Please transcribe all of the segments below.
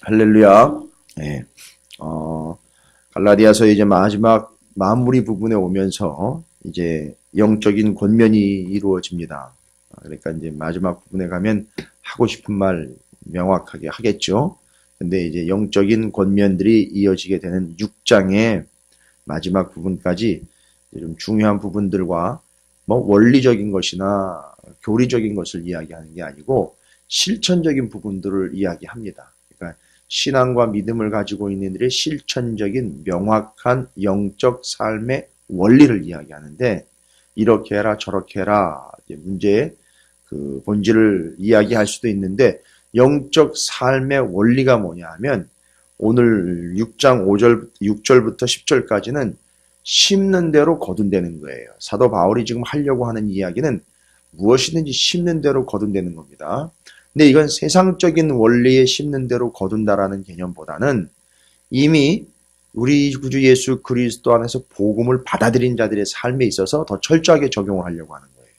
할렐루야. 네. 갈라디아서 이제 마지막 마무리 부분에 오면서 이제 영적인 권면이 이루어집니다. 그러니까 이제 마지막 부분에 가면 하고 싶은 말 명확하게 하겠죠. 근데 이제 영적인 권면들이 이어지게 되는 6장의 마지막 부분까지 좀 중요한 부분들과 뭐 원리적인 것이나 교리적인 것을 이야기하는 게 아니고 실천적인 부분들을 이야기합니다. 그러니까 신앙과 믿음을 가지고 있는 이들의 실천적인 명확한 영적 삶의 원리를 이야기하는데, 이렇게 해라 저렇게 해라 문제의 그 본질을 이야기할 수도 있는데, 영적 삶의 원리가 뭐냐 하면 오늘 6장 6절부터 10절까지는 심는 대로 거둔다는 거예요. 사도 바울이 지금 하려고 하는 이야기는 무엇이든지 심는 대로 거둔다는 겁니다. 근데 이건 세상적인 원리에 심는 대로 거둔다라는 개념보다는 이미 우리 구주 예수 그리스도 안에서 복음을 받아들인 자들의 삶에 있어서 더 철저하게 적용을 하려고 하는 거예요.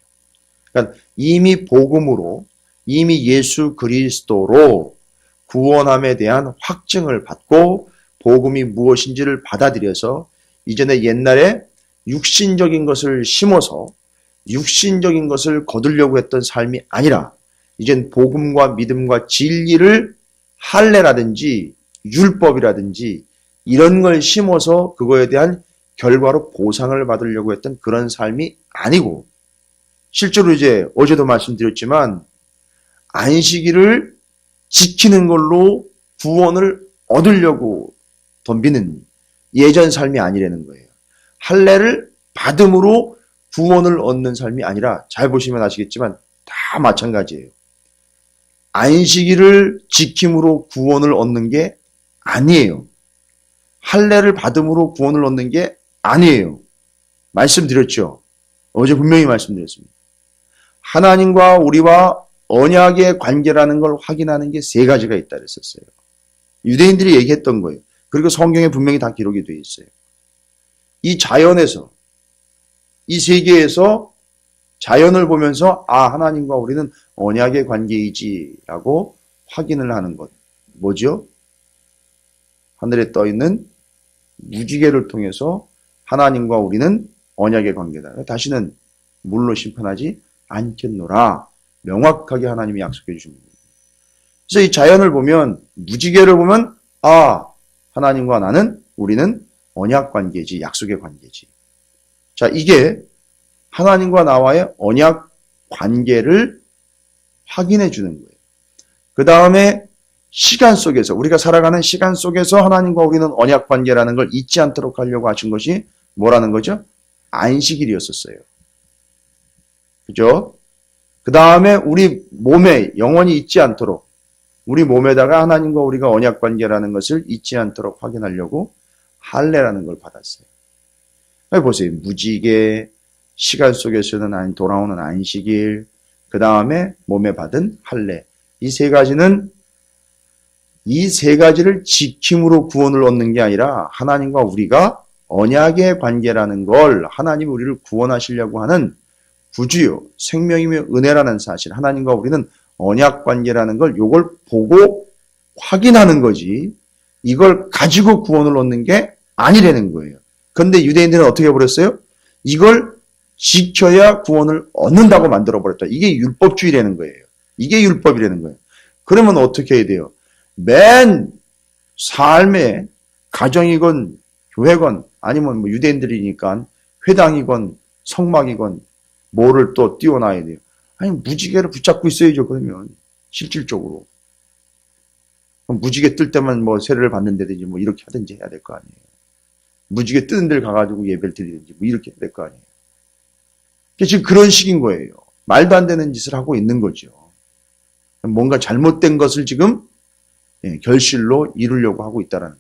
그러니까 이미 복음으로, 이미 예수 그리스도로 구원함에 대한 확증을 받고 복음이 무엇인지를 받아들여서 이전에 옛날에 육신적인 것을 심어서 육신적인 것을 거두려고 했던 삶이 아니라 이젠 복음과 믿음과 진리를 할례라든지 율법이라든지 이런 걸 심어서 그거에 대한 결과로 보상을 받으려고 했던 그런 삶이 아니고, 실제로 이제 어제도 말씀드렸지만 안식일을 지키는 걸로 구원을 얻으려고 덤비는 예전 삶이 아니라는 거예요. 할례를 받음으로 구원을 얻는 삶이 아니라, 잘 보시면 아시겠지만 다 마찬가지예요. 안식일을 지킴으로 구원을 얻는 게 아니에요. 할례를 받음으로 구원을 얻는 게 아니에요. 말씀드렸죠. 어제 분명히 말씀드렸습니다. 하나님과 우리와 언약의 관계라는 걸 확인하는 게 세 가지가 있다 그랬었어요. 유대인들이 얘기했던 거예요. 그리고 성경에 분명히 다 기록이 되어 있어요. 이 자연에서, 이 세계에서 자연을 보면서 하나님과 우리는 언약의 관계이지라고 확인을 하는 것. 뭐죠? 하늘에 떠 있는 무지개를 통해서 하나님과 우리는 언약의 관계다. 다시는 물로 심판하지 않겠노라. 명확하게 하나님이 약속해 주신 겁니다. 그래서 이 자연을 보면, 무지개를 보면 하나님과 우리는 언약 관계지, 약속의 관계지. 자, 이게 하나님과 나와의 언약 관계를 확인해 주는 거예요. 그 다음에 시간 속에서, 우리가 살아가는 시간 속에서 하나님과 우리는 언약 관계라는 걸 잊지 않도록 하려고 하신 것이 뭐라는 거죠? 안식일이었었어요. 그죠? 그 다음에 우리 몸에 영원히 잊지 않도록, 우리 몸에다가 하나님과 우리가 언약 관계라는 것을 잊지 않도록 확인하려고 할례라는 걸 받았어요. 보세요. 무지개, 시간 속에서는 돌아오는 안식일, 그 다음에 몸에 받은 할례. 이 세 가지를 지킴으로 구원을 얻는 게 아니라 하나님과 우리가 언약의 관계라는 걸, 하나님이 우리를 구원하시려고 하는 구주요, 생명이며 은혜라는 사실, 하나님과 우리는 언약 관계라는 걸 요걸 보고 확인하는 거지, 이걸 가지고 구원을 얻는 게 아니라는 거예요. 그런데 유대인들은 어떻게 해버렸어요? 이걸 지켜야 구원을 얻는다고 만들어버렸다. 이게 율법주의라는 거예요. 이게 율법이라는 거예요. 그러면 어떻게 해야 돼요? 맨 삶에 가정이건 교회건 아니면 뭐 유대인들이니까 회당이건 성막이건 뭐를 또 띄워놔야 돼요. 아니, 무지개를 붙잡고 있어야죠. 그러면 실질적으로. 그럼 무지개 뜰 때만 뭐 세례를 받는다든지 뭐 이렇게 하든지 해야 될 거 아니에요. 무지개 뜨는 데를 가가지고 예배를 드리든지 뭐 이렇게 해야 될 거 아니에요. 지금 그런 식인 거예요. 말도 안 되는 짓을 하고 있는 거죠. 뭔가 잘못된 것을 지금 결실로 이루려고 하고 있다는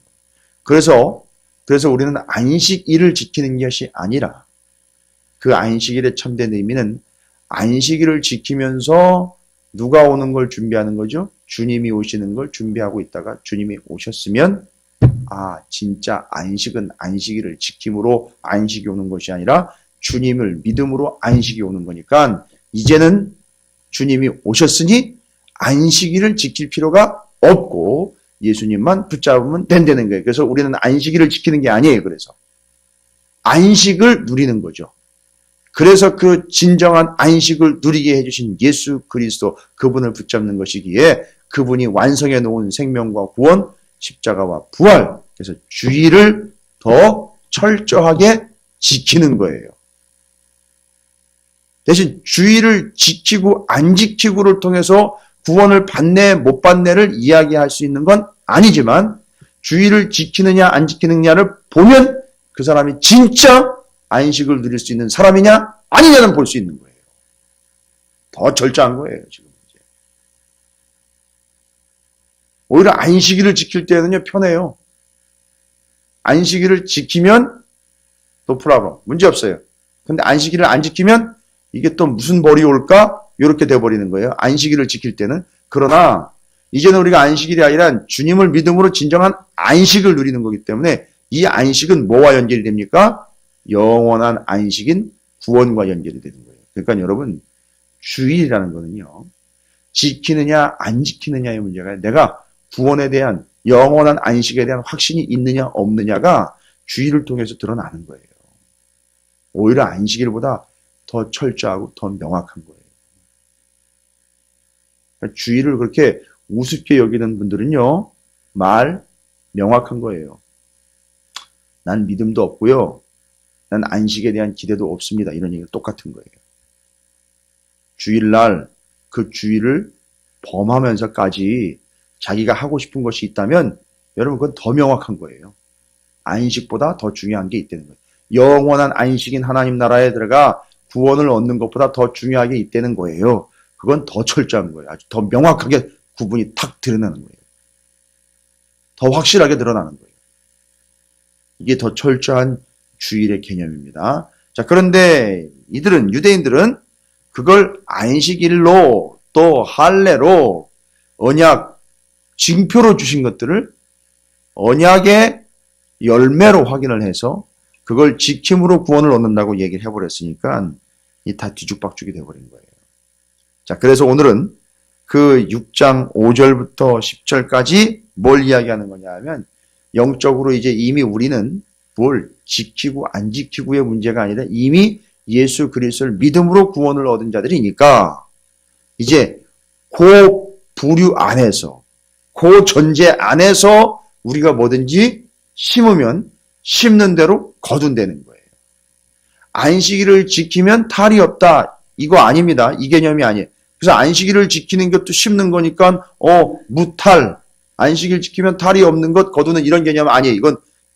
거예요. 그래서 우리는 안식일을 지키는 것이 아니라, 그 안식일의 참된 의미는 안식일을 지키면서 누가 오는 걸 준비하는 거죠? 주님이 오시는 걸 준비하고 있다가 주님이 오셨으면 진짜 안식은 안식일을 지킴으로 안식이 오는 것이 아니라 주님을 믿음으로 안식이 오는 거니까, 이제는 주님이 오셨으니 안식일을 지킬 필요가 없고 예수님만 붙잡으면 된다는 거예요. 그래서 우리는 안식일을 지키는 게 아니에요. 그래서 안식을 누리는 거죠. 그래서 그 진정한 안식을 누리게 해주신 예수 그리스도, 그분을 붙잡는 것이기에 그분이 완성해 놓은 생명과 구원, 십자가와 부활, 그래서 주의를 더 철저하게 지키는 거예요. 대신 주의를 지키고 안 지키고를 통해서 구원을 받네 못 받네를 이야기할 수 있는 건 아니지만, 주의를 지키느냐 안 지키느냐를 보면 그 사람이 진짜 안식을 누릴 수 있는 사람이냐 아니냐는 볼 수 있는 거예요. 더 철저한 거예요, 지금. 오히려 안식일을 지킬 때는요, 편해요. 안식일을 지키면 또 프라블럼, 문제 없어요. 근데 안식일을 안 지키면 이게 또 무슨 벌이 올까? 이렇게 돼버리는 거예요. 안식일을 지킬 때는. 그러나 이제는 우리가 안식일이 아니라 주님을 믿음으로 진정한 안식을 누리는 거기 때문에 이 안식은 뭐와 연결이 됩니까? 영원한 안식인 구원과 연결이 되는 거예요. 그러니까 여러분, 주일이라는 거는요, 지키느냐 안 지키느냐의 문제가 아니라 내가 구원에 대한, 영원한 안식에 대한 확신이 있느냐 없느냐가 주일을 통해서 드러나는 거예요. 오히려 안식일보다 더 철저하고 더 명확한 거예요. 그러니까 주일을 그렇게 우습게 여기는 분들은요, 말 명확한 거예요. 난 믿음도 없고요, 난 안식에 대한 기대도 없습니다. 이런 얘기가 똑같은 거예요. 주일날 그 주일을 범하면서까지 자기가 하고 싶은 것이 있다면 여러분 그건 더 명확한 거예요. 안식보다 더 중요한 게 있다는 거예요. 영원한 안식인 하나님 나라에 들어가 구원을 얻는 것보다 더 중요하게 있다는 거예요. 그건 더 철저한 거예요. 아주 더 명확하게 구분이 탁 드러나는 거예요. 더 확실하게 드러나는 거예요. 이게 더 철저한 주일의 개념입니다. 자, 그런데 이들은, 유대인들은 그걸 안식일로 또 할례로 언약 징표로 주신 것들을 언약의 열매로 확인을 해서 그걸 지킴으로 구원을 얻는다고 얘기를 해버렸으니까 이 다 뒤죽박죽이 돼버린 거예요. 자, 그래서 오늘은 그 6장 5절부터 10절까지 뭘 이야기하는 거냐 하면, 영적으로 이제 이미 우리는 뭘 지키고 안 지키고의 문제가 아니라 이미 예수 그리스도를 믿음으로 구원을 얻은 자들이니까 이제 그 부류 안에서, 그 전제 안에서 우리가 뭐든지 심으면 심는 대로 거둔다는 거예요. 안식일을 지키면 탈이 없다, 이거 아닙니다. 이 개념이 아니에요. 그래서 안식일을 지키는 것도 심는 거니까 무탈, 안식일 지키면 탈이 없는 것 거두는 이런 개념 아니에요.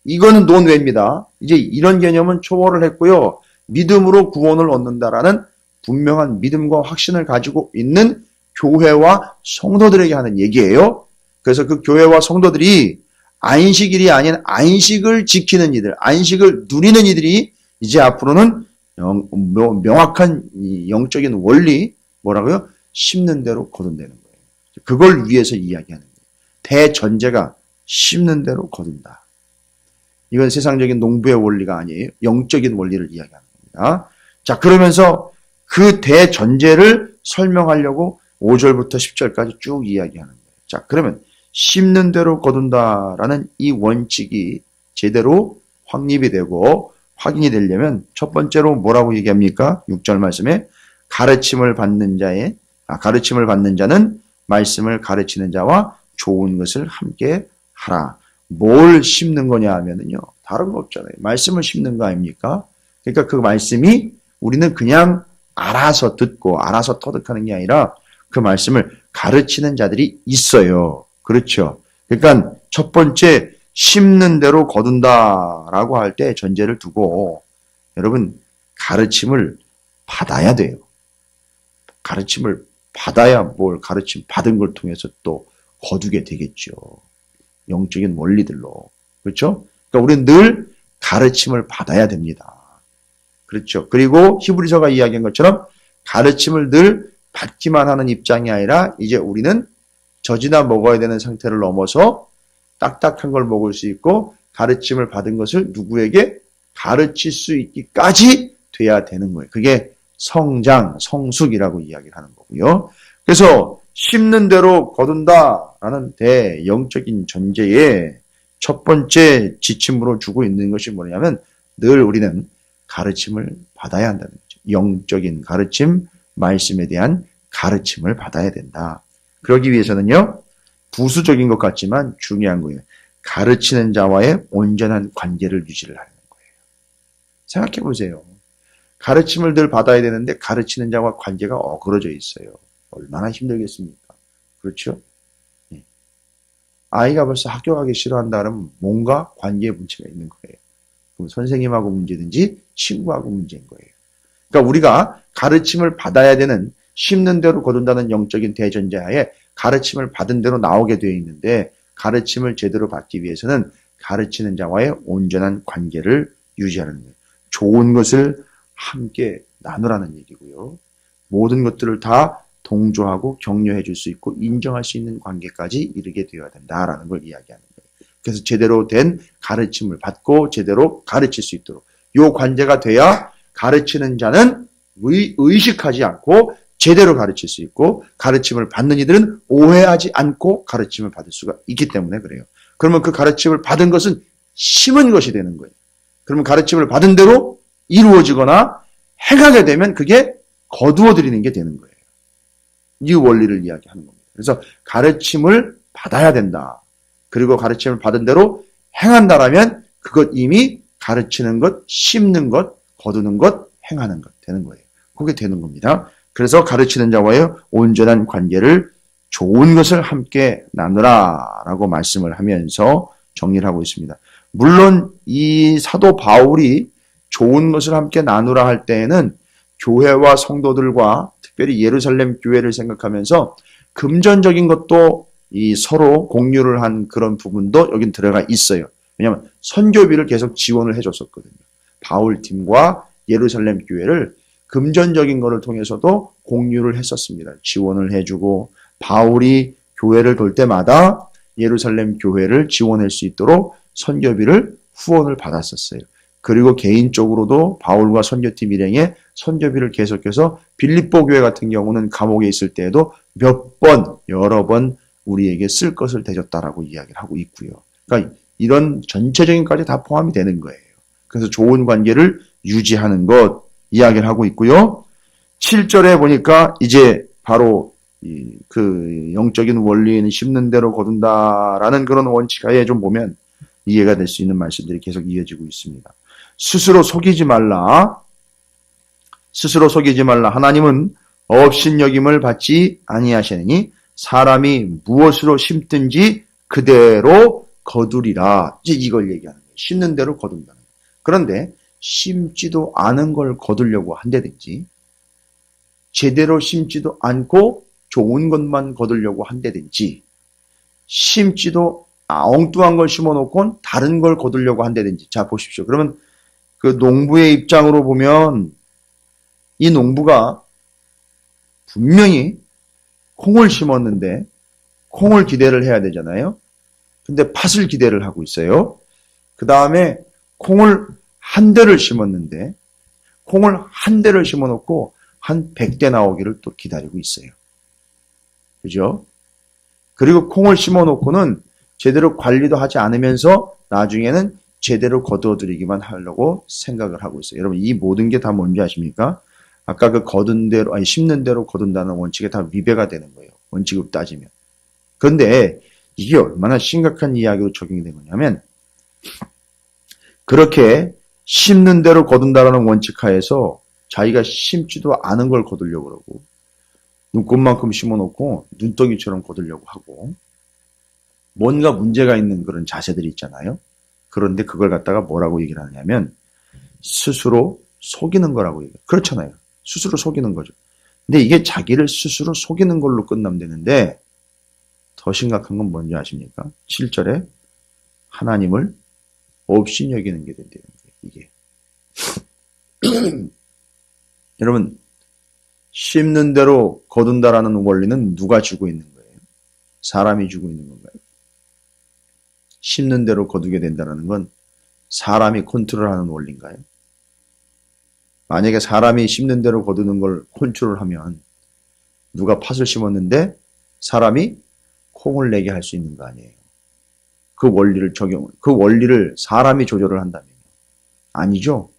이거는 논외입니다. 이제 이런 개념은 초월을 했고요. 믿음으로 구원을 얻는다라는 분명한 믿음과 확신을 가지고 있는 교회와 성도들에게 하는 얘기예요. 그래서 그 교회와 성도들이 안식일이 아닌 안식을 지키는 이들, 안식을 누리는 이들이 이제 앞으로는 명확한 영적인 원리, 뭐라고요? 심는 대로 거둔다는 거예요. 그걸 위해서 이야기하는 거예요. 대전제가 심는 대로 거둔다. 이건 세상적인 농부의 원리가 아니에요. 영적인 원리를 이야기하는 겁니다. 자, 그러면서 그 대전제를 설명하려고 5절부터 10절까지 쭉 이야기하는 거예요. 자, 그러면 심는 대로 거둔다라는 이 원칙이 제대로 확립이 되고 확인이 되려면 첫 번째로 뭐라고 얘기합니까? 6절 말씀에 가르침을 받는 자는 말씀을 가르치는 자와 좋은 것을 함께 하라. 뭘 심는 거냐 하면은요, 다른 거 없잖아요. 말씀을 심는 거 아닙니까? 그러니까 그 말씀이 우리는 그냥 알아서 듣고 알아서 터득하는 게 아니라 그 말씀을 가르치는 자들이 있어요. 그렇죠. 그러니까 첫 번째, 심는 대로 거둔다라고 할 때 전제를 두고, 여러분, 가르침을 받아야 돼요. 가르침을 받아야 뭘 가르침 받은 걸 통해서 또 거두게 되겠죠. 영적인 원리들로. 그렇죠? 그러니까 우리는 늘 가르침을 받아야 됩니다. 그렇죠. 그리고 히브리서가 이야기한 것처럼 가르침을 늘 받기만 하는 입장이 아니라 이제 우리는 젖이나 먹어야 되는 상태를 넘어서 딱딱한 걸 먹을 수 있고 가르침을 받은 것을 누구에게 가르칠 수 있기까지 돼야 되는 거예요. 그게 성장, 성숙이라고 이야기를 하는 거고요. 그래서 심는 대로 거둔다라는 대영적인 전제에 첫 번째 지침으로 주고 있는 것이 뭐냐면 늘 우리는 가르침을 받아야 한다는 거죠. 영적인 가르침, 말씀에 대한 가르침을 받아야 된다. 그러기 위해서는요, 부수적인 것 같지만 중요한 거예요. 가르치는 자와의 온전한 관계를 유지를 하는 거예요. 생각해 보세요. 가르침을 늘 받아야 되는데 가르치는 자와 관계가 어그러져 있어요. 얼마나 힘들겠습니까? 그렇죠? 예. 아이가 벌써 학교 가기 싫어한다 그러면 뭔가 관계에 문제가 있는 거예요. 그럼 선생님하고 문제든지 친구하고 문제인 거예요. 그러니까 우리가 가르침을 받아야 되는 심는 대로 거둔다는 영적인 대전제하에 가르침을 받은 대로 나오게 되어 있는데 가르침을 제대로 받기 위해서는 가르치는 자와의 온전한 관계를 유지하는 거예요. 좋은 것을 함께 나누라는 얘기고요. 모든 것들을 다 동조하고 격려해 줄 수 있고 인정할 수 있는 관계까지 이르게 되어야 된다라는 걸 이야기하는 거예요. 그래서 제대로 된 가르침을 받고 제대로 가르칠 수 있도록 이 관계가 돼야 가르치는 자는 의식하지 않고 제대로 가르칠 수 있고 가르침을 받는 이들은 오해하지 않고 가르침을 받을 수가 있기 때문에 그래요. 그러면 그 가르침을 받은 것은 심은 것이 되는 거예요. 그러면 가르침을 받은 대로 이루어지거나 행하게 되면 그게 거두어 들이는 게 되는 거예요. 이 원리를 이야기하는 겁니다. 그래서 가르침을 받아야 된다. 그리고 가르침을 받은 대로 행한다라면 그것 이미 가르치는 것, 심는 것, 거두는 것, 행하는 것 되는 거예요. 그게 되는 겁니다. 그래서 가르치는 자와의 온전한 관계를 좋은 것을 함께 나누라 라고 말씀을 하면서 정리를 하고 있습니다. 물론 이 사도 바울이 좋은 것을 함께 나누라 할 때에는 교회와 성도들과 특별히 예루살렘 교회를 생각하면서 금전적인 것도 이 서로 공유를 한 그런 부분도 여긴 들어가 있어요. 왜냐하면 선교비를 계속 지원을 해줬었거든요. 바울 팀과 예루살렘 교회를 금전적인 것을 통해서도 공유를 했었습니다. 지원을 해주고 바울이 교회를 돌 때마다 예루살렘 교회를 지원할 수 있도록 선교비를 후원을 받았었어요. 그리고 개인적으로도 바울과 선교팀 일행에 선교비를 계속해서 빌립보 교회 같은 경우는 감옥에 있을 때에도 여러 번 우리에게 쓸 것을 대줬다라고 이야기를 하고 있고요. 그러니까 이런 전체적인 것까지 다 포함이 되는 거예요. 그래서 좋은 관계를 유지하는 것 이야기를 하고 있고요. 7절에 보니까 이제 바로 그 영적인 원리는 심는 대로 거둔다라는 그런 원칙하에 좀 보면 이해가 될 수 있는 말씀들이 계속 이어지고 있습니다. 스스로 속이지 말라. 스스로 속이지 말라. 하나님은 업신여김을 받지 아니하시니 사람이 무엇으로 심든지 그대로 거두리라. 이제 이걸 얘기하는 거예요. 심는 대로 거둔다는 거예요. 그런데 심지도 않은 걸 거두려고 한다든지 제대로 심지도 않고 좋은 것만 거두려고 한다든지 심지도 엉뚱한 걸 심어놓고 다른 걸 거두려고 한다든지. 자, 보십시오. 그러면 그 농부의 입장으로 보면 이 농부가 분명히 콩을 심었는데 콩을 기대를 해야 되잖아요. 근데 팥을 기대를 하고 있어요. 그 다음에 콩을 한 대를 심었는데 콩을 한 대를 심어놓고 한 100대 나오기를 또 기다리고 있어요. 그죠? 그리고 콩을 심어놓고는 제대로 관리도 하지 않으면서 나중에는 제대로 거두어들이기만 하려고 생각을 하고 있어요. 여러분 이 모든 게 다 뭔지 아십니까? 아까 그 심는 대로 거둔다는 원칙에 다 위배가 되는 거예요. 원칙으로 따지면. 그런데 이게 얼마나 심각한 이야기로 적용이 된 거냐면 그렇게 심는 대로 거둔다라는 원칙 하에서 자기가 심지도 않은 걸 거두려고 그러고 눈꽃만큼 심어놓고 눈덩이처럼 거두려고 하고 뭔가 문제가 있는 그런 자세들이 있잖아요. 그런데 그걸 갖다가 뭐라고 얘기를 하냐면 스스로 속이는 거라고 얘기해요. 그렇잖아요. 스스로 속이는 거죠. 근데 이게 자기를 스스로 속이는 걸로 끝나면 되는데 더 심각한 건 뭔지 아십니까? 7절에 하나님을 없이 여기는 게 된다는 거예요. 이게. 여러분 심는 대로 거둔다라는 원리는 누가 주고 있는 거예요? 사람이 주고 있는 건가요? 심는 대로 거두게 된다는 건 사람이 컨트롤하는 원리인가요? 만약에 사람이 심는 대로 거두는 걸 컨트롤하면 누가 팥을 심었는데 사람이 콩을 내게 할 수 있는 거 아니에요. 그 원리를 사람이 조절을 한다면요. 아니죠.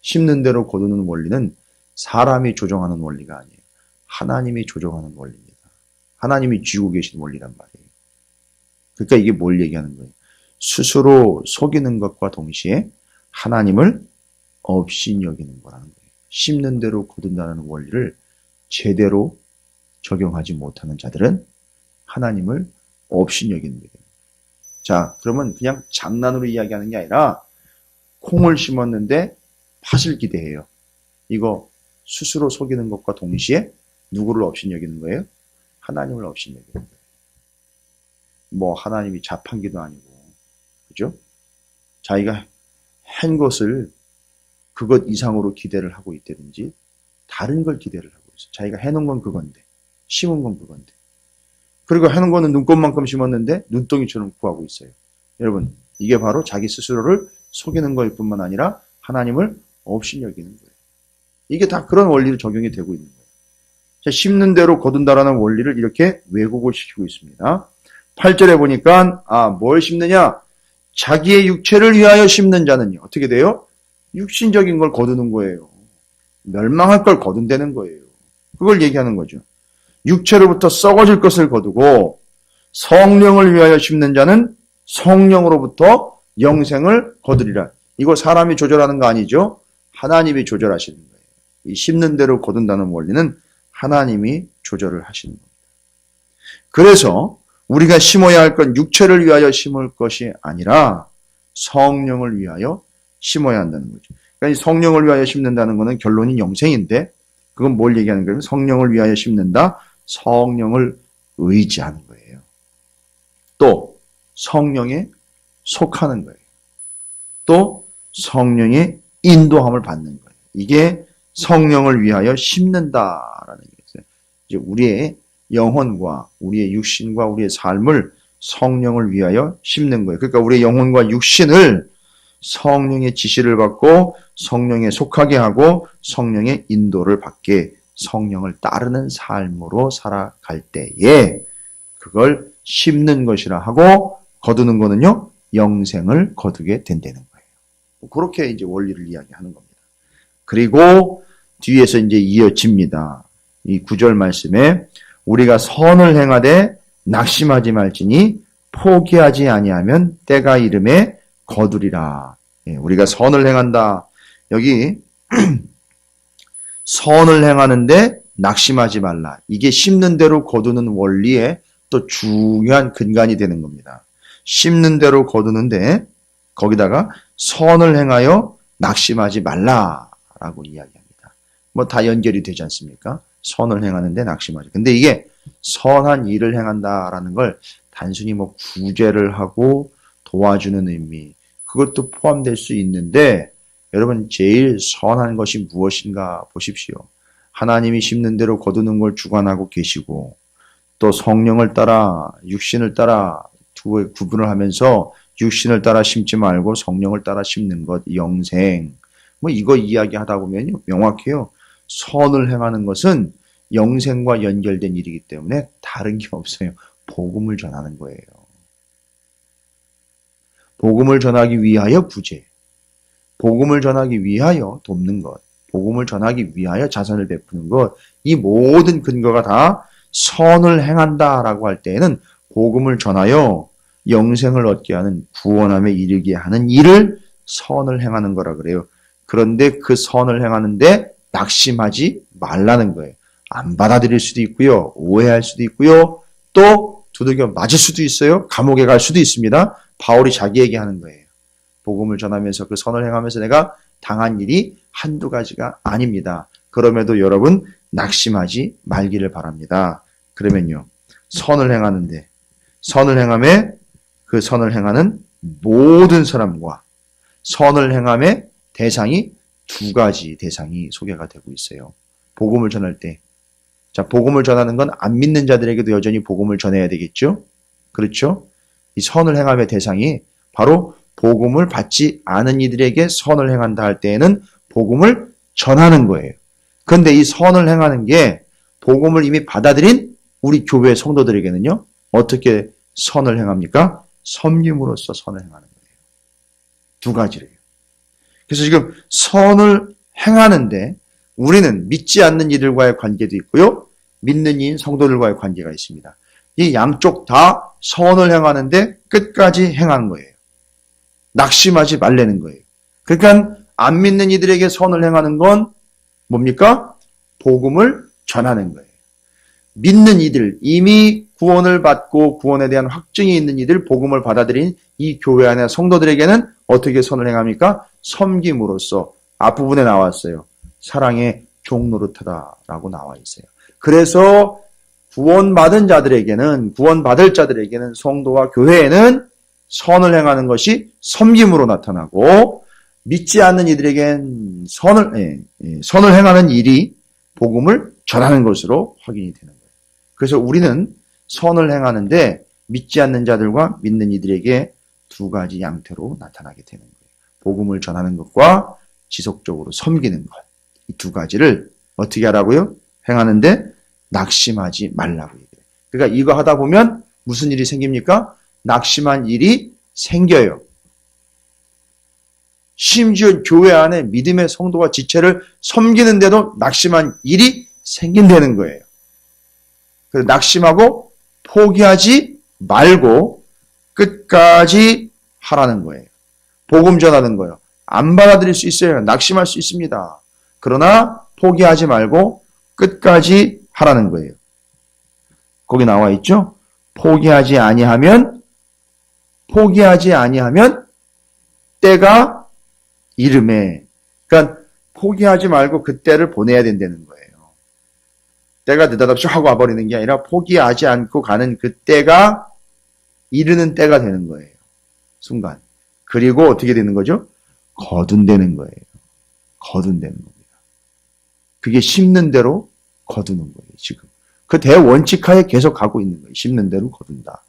심는 대로 거두는 원리는 사람이 조정하는 원리가 아니에요. 하나님이 조정하는 원리입니다. 하나님이 쥐고 계신 원리란 말이에요. 그러니까 이게 뭘 얘기하는 거예요? 스스로 속이는 것과 동시에 하나님을 업신여기는 거라는 거예요. 심는 대로 거둔다는 원리를 제대로 적용하지 못하는 자들은 하나님을 업신여기는 거예요. 자, 그러면 그냥 장난으로 이야기하는 게 아니라 콩을 심었는데 팥을 기대해요. 이거 스스로 속이는 것과 동시에 누구를 업신여기는 거예요? 하나님을 업신여기는 거예요. 뭐 하나님이 자판기도 아니고, 그죠? 자기가 한 것을 그것 이상으로 기대를 하고 있다든지 다른 걸 기대를 하고 있어요. 자기가 해놓은 건 그건데, 심은 건 그건데. 그리고 해놓은 거는 눈꽃만큼 심었는데 눈덩이처럼 구하고 있어요. 여러분, 이게 바로 자기 스스로를 속이는 것일 뿐만 아니라 하나님을 업신여기는 거예요. 이게 다 그런 원리를 적용이 되고 있는 거예요. 자, 심는 대로 거둔다라는 원리를 이렇게 왜곡을 시키고 있습니다. 8절에 보니까 뭘 심느냐? 자기의 육체를 위하여 심는 자는요. 어떻게 돼요? 육신적인 걸 거두는 거예요. 멸망할 걸 거둔다는 거예요. 그걸 얘기하는 거죠. 육체로부터 썩어질 것을 거두고 성령을 위하여 심는 자는 성령으로부터 영생을 거두리라. 이거 사람이 조절하는 거 아니죠? 하나님이 조절하시는 거예요. 이 심는 대로 거둔다는 원리는 하나님이 조절을 하시는 겁니다. 그래서 우리가 심어야 할 건 육체를 위하여 심을 것이 아니라 성령을 위하여 심어야 한다는 거죠. 그러니까 이 성령을 위하여 심는다는 것은 결론이 영생인데 그건 뭘 얘기하는 거예요? 성령을 위하여 심는다. 성령을 의지하는 거예요. 또 성령에 속하는 거예요. 또 성령의 인도함을 받는 거예요. 이게 성령을 위하여 심는다라는 거예요. 이제 우리의 영혼과 우리의 육신과 우리의 삶을 성령을 위하여 심는 거예요. 그러니까 우리의 영혼과 육신을 성령의 지시를 받고 성령에 속하게 하고 성령의 인도를 받게 성령을 따르는 삶으로 살아갈 때에 그걸 심는 것이라 하고 거두는 거는요, 영생을 거두게 된다는 거예요. 그렇게 이제 원리를 이야기하는 겁니다. 그리고 뒤에서 이제 이어집니다. 이 9절 말씀에 우리가 선을 행하되 낙심하지 말지니 포기하지 아니하면 때가 이름에 거두리라. 우리가 선을 행한다. 여기 선을 행하는데 낙심하지 말라. 이게 심는 대로 거두는 원리의 또 중요한 근간이 되는 겁니다. 심는 대로 거두는데 거기다가 선을 행하여 낙심하지 말라라고 이야기합니다. 뭐 다 연결이 되지 않습니까? 선을 행하는데 낙심하지. 근데 이게 선한 일을 행한다라는 걸 단순히 뭐 구제를 하고 도와주는 의미, 그것도 포함될 수 있는데 여러분 제일 선한 것이 무엇인가 보십시오. 하나님이 심는 대로 거두는 걸 주관하고 계시고 또 성령을 따라 육신을 따라 구분을 하면서 육신을 따라 심지 말고 성령을 따라 심는 것, 영생. 뭐 이거 이야기하다 보면요 명확해요. 선을 행하는 것은 영생과 연결된 일이기 때문에 다른 게 없어요. 복음을 전하는 거예요. 복음을 전하기 위하여 구제, 복음을 전하기 위하여 돕는 것, 복음을 전하기 위하여 자선을 베푸는 것, 이 모든 근거가 다 선을 행한다라고 할 때에는 복음을 전하여 영생을 얻게 하는 구원함에 이르게 하는 일을 선을 행하는 거라 그래요. 그런데 그 선을 행하는데 낙심하지 말라는 거예요. 안 받아들일 수도 있고요. 오해할 수도 있고요. 또 두들겨 맞을 수도 있어요. 감옥에 갈 수도 있습니다. 바울이 자기에게 하는 거예요. 복음을 전하면서 그 선을 행하면서 내가 당한 일이 한두 가지가 아닙니다. 그럼에도 여러분 낙심하지 말기를 바랍니다. 그러면요. 선을 행하는데 선을 행함에 그 선을 행하는 모든 사람과 선을 행함의 대상이 두 가지 대상이 소개가 되고 있어요. 복음을 전할 때. 자, 복음을 전하는 건 안 믿는 자들에게도 여전히 복음을 전해야 되겠죠? 그렇죠? 이 선을 행함의 대상이 바로 복음을 받지 않은 이들에게 선을 행한다 할 때에는 복음을 전하는 거예요. 그런데 이 선을 행하는 게 복음을 이미 받아들인 우리 교회 성도들에게는요, 어떻게 선을 행합니까? 섬김으로써 선을 행하는 거예요. 두 가지래요. 그래서 지금 선을 행하는데 우리는 믿지 않는 이들과의 관계도 있고요, 믿는 이인 성도들과의 관계가 있습니다. 이 양쪽 다 선을 행하는데 끝까지 행하는 거예요. 낙심하지 말라는 거예요. 그러니까 안 믿는 이들에게 선을 행하는 건 뭡니까? 복음을 전하는 거예요. 믿는 이들, 이미 구원을 받고 구원에 대한 확증이 있는 이들, 복음을 받아들인 이 교회 안의 성도들에게는 어떻게 선을 행합니까? 섬김으로써, 앞부분에 나왔어요. 사랑의 종노릇하다라고 나와 있어요. 그래서 구원받은 자들에게는, 구원받을 자들에게는, 성도와 교회에는 선을 행하는 것이 섬김으로 나타나고, 믿지 않는 이들에겐 선을 행하는 일이 복음을 전하는 것으로 확인이 되는 거예요. 그래서 우리는 선을 행하는데 믿지 않는 자들과 믿는 이들에게 두 가지 양태로 나타나게 되는 거예요. 복음을 전하는 것과 지속적으로 섬기는 것. 이 두 가지를 어떻게 하라고요? 행하는데 낙심하지 말라고 얘기해요. 그러니까 이거 하다 보면 무슨 일이 생깁니까? 낙심한 일이 생겨요. 심지어 교회 안에 믿음의 성도와 지체를 섬기는데도 낙심한 일이 생긴다는 거예요. 그래서 낙심하고 포기하지 말고 끝까지 하라는 거예요. 복음 전하는 거예요. 안 받아들일 수 있어요. 낙심할 수 있습니다. 그러나 포기하지 말고 끝까지 하라는 거예요. 거기 나와 있죠? 포기하지 아니하면 때가 이름에, 그러니까 포기하지 말고 그 때를 보내야 된다는 거예요. 때가 느닷없이 하고 와버리는 게 아니라 포기하지 않고 가는 그 때가 이르는 때가 되는 거예요. 순간. 그리고 어떻게 되는 거죠? 거둔다는 거예요. 거둔다는 겁니다. 그게 심는 대로 거두는 거예요, 지금. 그 대원칙하에 계속 가고 있는 거예요. 심는 대로 거둔다.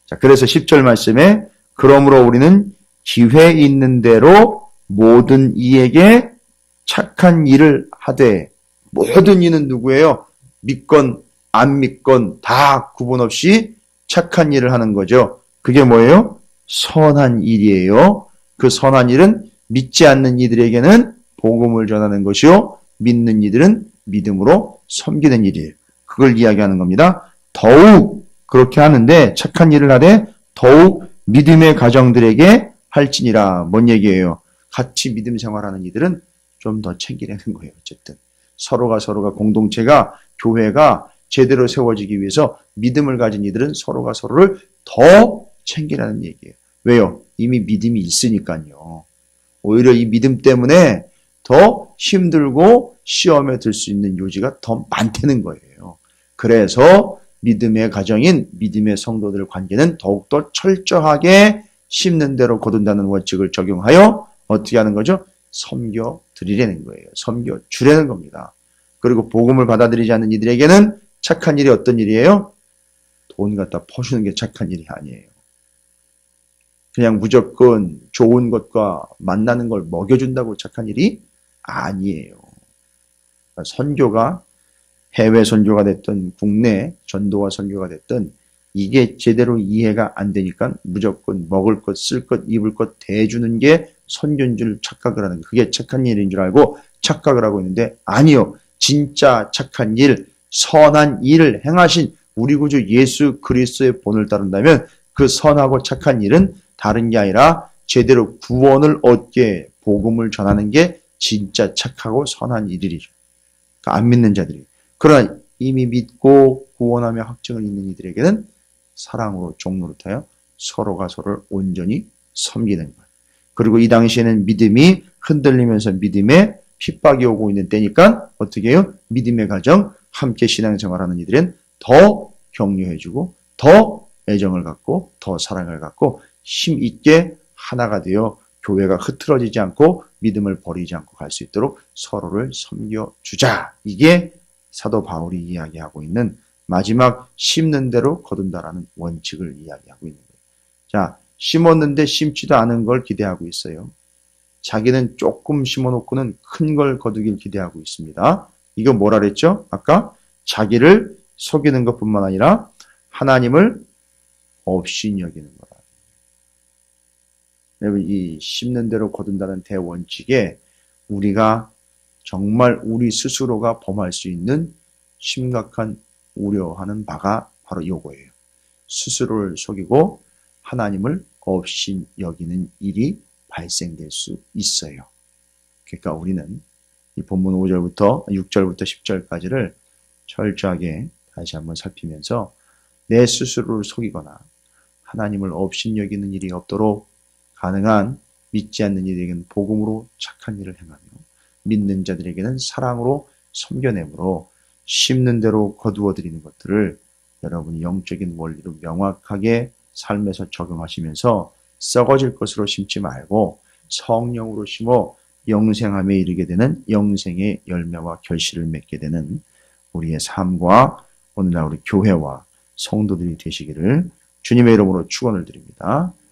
자, 그래서 10절 말씀에 그러므로 우리는 기회 있는 대로 모든 이에게 착한 일을 하되, 모든 이는 누구예요? 믿건 안 믿건 다 구분 없이 착한 일을 하는 거죠. 그게 뭐예요? 선한 일이에요. 그 선한 일은 믿지 않는 이들에게는 복음을 전하는 것이요, 믿는 이들은 믿음으로 섬기는 일이에요. 그걸 이야기하는 겁니다. 더욱 그렇게 하는데, 착한 일을 하되 더욱 믿음의 가정들에게 할지니라. 뭔 얘기예요? 같이 믿음 생활하는 이들은 좀 더 챙기려는 거예요. 어쨌든 서로가 공동체가, 교회가 제대로 세워지기 위해서 믿음을 가진 이들은 서로가 서로를 더 챙기라는 얘기예요. 왜요? 이미 믿음이 있으니까요. 오히려 이 믿음 때문에 더 힘들고 시험에 들 수 있는 요지가 더 많다는 거예요. 그래서 믿음의 가정인 믿음의 성도들 관계는 더욱더 철저하게 심는 대로 거둔다는 원칙을 적용하여 어떻게 하는 거죠? 섬겨 드리려는 거예요. 섬겨 주려는 겁니다. 그리고 복음을 받아들이지 않는 이들에게는 착한 일이 어떤 일이에요? 돈 갖다 퍼주는 게 착한 일이 아니에요. 그냥 무조건 좋은 것과 만나는 걸 먹여준다고 착한 일이 아니에요. 선교가 해외 선교가 됐든 국내 전도와 선교가 됐든 이게 제대로 이해가 안 되니까 무조건 먹을 것, 쓸 것, 입을 것 대주는 게 선교인 줄 착각을 하는 거예요. 그게 착한 일인 줄 알고 착각을 하고 있는데, 아니요. 진짜 착한 일, 선한 일을 행하신 우리 구주 예수 그리스도의 본을 따른다면 그 선하고 착한 일은 다른 게 아니라 제대로 구원을 얻게 복음을 전하는 게 진짜 착하고 선한 일이죠. 그러니까 안 믿는 자들이. 그러나 이미 믿고 구원하며 확증을 있는 이들에게는 사랑으로 종노릇하여 서로가 서로를 온전히 섬기는 것. 그리고 이 당시에는 믿음이 흔들리면서 믿음에 핍박이 오고 있는 때니까 어떻게 해요? 믿음의 가정, 함께 신앙생활하는 이들은 더 격려해주고 더 애정을 갖고 더 사랑을 갖고 힘있게 하나가 되어 교회가 흐트러지지 않고 믿음을 버리지 않고 갈 수 있도록 서로를 섬겨주자. 이게 사도 바울이 이야기하고 있는 마지막 심는 대로 거둔다라는 원칙을 이야기하고 있는 거예요. 자, 심었는데 심지도 않은 걸 기대하고 있어요. 자기는 조금 심어놓고는 큰 걸 거두길 기대하고 있습니다. 이거 뭐라 그랬죠? 아까 자기를 속이는 것뿐만 아니라 하나님을 업신여기는 거다. 여러분, 이 심는 대로 거둔다는 대원칙에 우리가 정말 우리 스스로가 범할 수 있는 심각한 우려하는 바가 바로 이거예요. 스스로를 속이고 하나님을 업신여기는 일이 발생될 수 있어요. 그러니까 우리는 이 본문 5절부터 6절부터 10절까지를 철저하게 다시 한번 살피면서 내 스스로를 속이거나 하나님을 업신여기는 일이 없도록 가능한 믿지 않는 이들에게는 복음으로 착한 일을 행하며 믿는 자들에게는 사랑으로 섬겨내므로 심는 대로 거두어드리는 것들을 여러분이 영적인 원리로 명확하게 삶에서 적용하시면서 썩어질 것으로 심지 말고 성령으로 심어 영생함에 이르게 되는 영생의 열매와 결실을 맺게 되는 우리의 삶과 오늘날 우리 교회와 성도들이 되시기를 주님의 이름으로 축원을 드립니다.